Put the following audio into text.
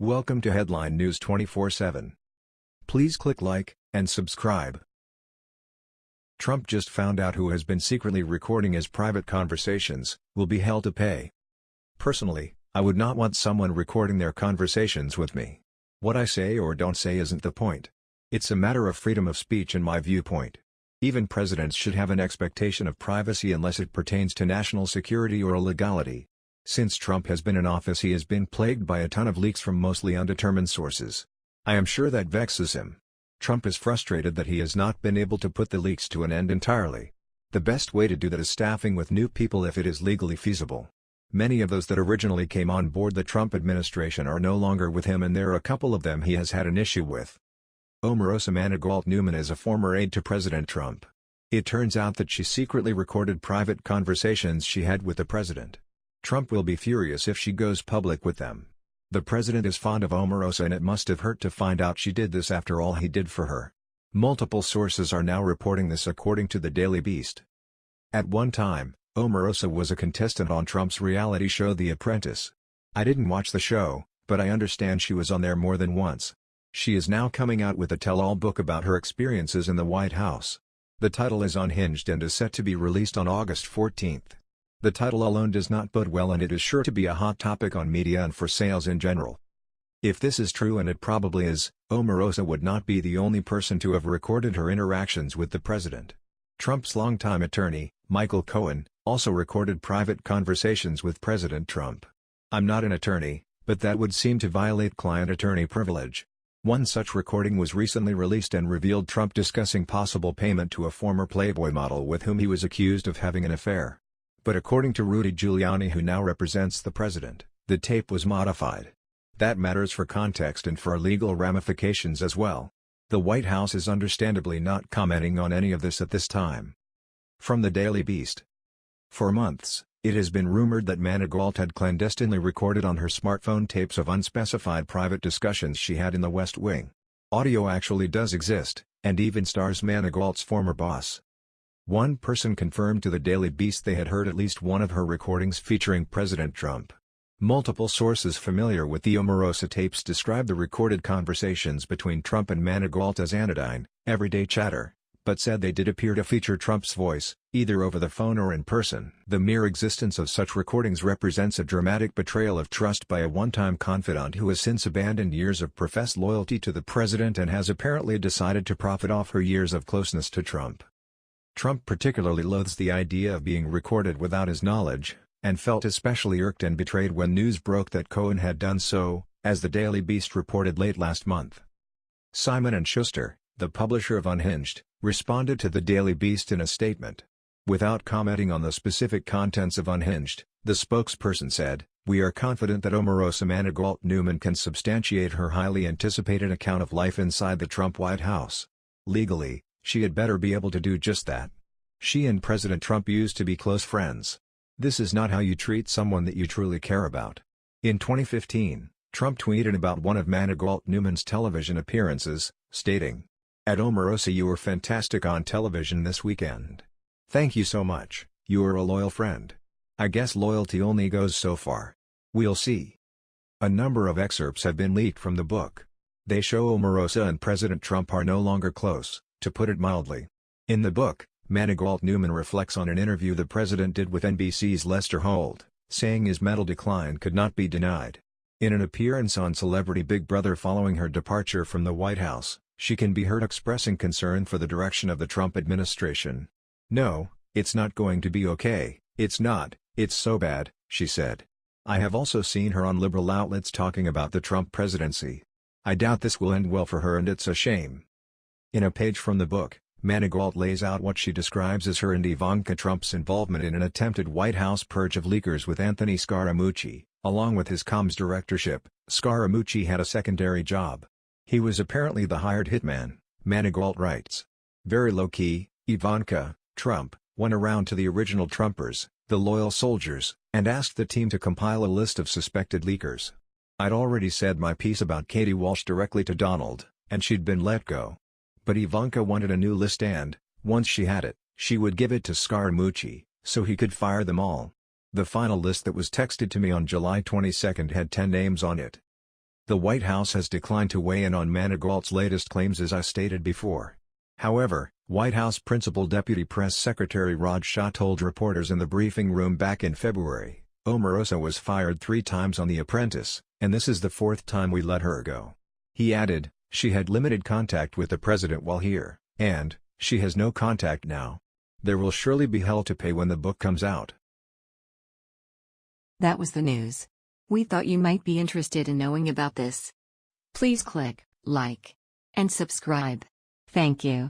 Welcome to Headline News 24/7. Please click like and subscribe. Trump just found out who has been secretly recording his private conversations will be held to pay. Personally, I would not want someone recording their conversations with me. What I say or don't say isn't the point. It's a matter of freedom of speech and my viewpoint. Even presidents should have an expectation of privacy unless it pertains to national security or illegality. Since Trump has been in office, he has been plagued by a ton of leaks from mostly undetermined sources. I am sure that vexes him. Trump is frustrated that he has not been able to put the leaks to an end entirely. The best way to do that is staffing with new people if it is legally feasible. Many of those that originally came on board the Trump administration are no longer with him, and there are a couple of them he has had an issue with. Omarosa Manigault Newman is a former aide to President Trump. It turns out that she secretly recorded private conversations she had with the president. Trump will be furious if she goes public with them. The president is fond of Omarosa, and it must have hurt to find out she did this after all he did for her. Multiple sources are now reporting this according to the Daily Beast. At one time, Omarosa was a contestant on Trump's reality show The Apprentice. I didn't watch the show, but I understand she was on there more than once. She is now coming out with a tell-all book about her experiences in the White House. The title is Unhinged and is set to be released on August 14th. The title alone does not bode well, and it is sure to be a hot topic on media and for sales in general. If this is true, and it probably is, Omarosa would not be the only person to have recorded her interactions with the president. Trump's longtime attorney, Michael Cohen, also recorded private conversations with President Trump. I'm not an attorney, but that would seem to violate client-attorney privilege. One such recording was recently released and revealed Trump discussing possible payment to a former Playboy model with whom he was accused of having an affair. But according to Rudy Giuliani, who now represents the president, the tape was modified. That matters for context and for legal ramifications as well. The White House is understandably not commenting on any of this at this time. From the Daily Beast. For months, it has been rumored that Manigault had clandestinely recorded on her smartphone tapes of unspecified private discussions she had in the West Wing. Audio actually does exist, and even stars Manigault's former boss. One person confirmed to the Daily Beast they had heard at least one of her recordings featuring President Trump. Multiple sources familiar with the Omarosa tapes describe the recorded conversations between Trump and Manigault as anodyne, everyday chatter, but said they did appear to feature Trump's voice, either over the phone or in person. The mere existence of such recordings represents a dramatic betrayal of trust by a one-time confidant who has since abandoned years of professed loyalty to the president and has apparently decided to profit off her years of closeness to Trump. Trump particularly loathes the idea of being recorded without his knowledge, and felt especially irked and betrayed when news broke that Cohen had done so, as the Daily Beast reported late last month. Simon & Schuster, the publisher of Unhinged, responded to the Daily Beast in a statement. Without commenting on the specific contents of Unhinged, the spokesperson said, "We are confident that Omarosa Manigault Newman can substantiate her highly anticipated account of life inside the Trump White House. Legally, she had better be able to do just that. She and President Trump used to be close friends. This is not how you treat someone that you truly care about." In 2015, Trump tweeted about one of Manigault Newman's television appearances, stating, "At Omarosa, you were fantastic on television this weekend. Thank you so much, you are a loyal friend. I guess loyalty only goes so far. We'll see." A number of excerpts have been leaked from the book. They show Omarosa and President Trump are no longer close, to put it mildly. In the book, Manigault Newman reflects on an interview the president did with NBC's Lester Holt, saying his mental decline could not be denied. In an appearance on Celebrity Big Brother following her departure from the White House, she can be heard expressing concern for the direction of the Trump administration. "No, it's not going to be okay, it's not, it's so bad," she said. "I have also seen her on liberal outlets talking about the Trump presidency. I doubt this will end well for her, and it's a shame." In a page from the book, Manigault lays out what she describes as her and Ivanka Trump's involvement in an attempted White House purge of leakers with Anthony Scaramucci. Along with his comms directorship, Scaramucci had a secondary job. He was apparently the hired hitman, Manigault writes. "Very low-key, Ivanka Trump went around to the original Trumpers, the loyal soldiers, and asked the team to compile a list of suspected leakers. I'd already said my piece about Katie Walsh directly to Donald, and she'd been let go. But Ivanka wanted a new list, and, once she had it, she would give it to Scaramucci, so he could fire them all. The final list that was texted to me on July 22 had 10 names on it." The White House has declined to weigh in on Managalt's latest claims, as I stated before. However, White House Principal Deputy Press Secretary Raj Shah told reporters in the briefing room back in February, "Omarosa was fired 3 times on The Apprentice, and this is the 4th time we let her go." He added, "She had limited contact with the president while here, and she has no contact now. There will surely be hell to pay when the book comes out." That was the news. We thought you might be interested in knowing about this. Please click like and subscribe. Thank you.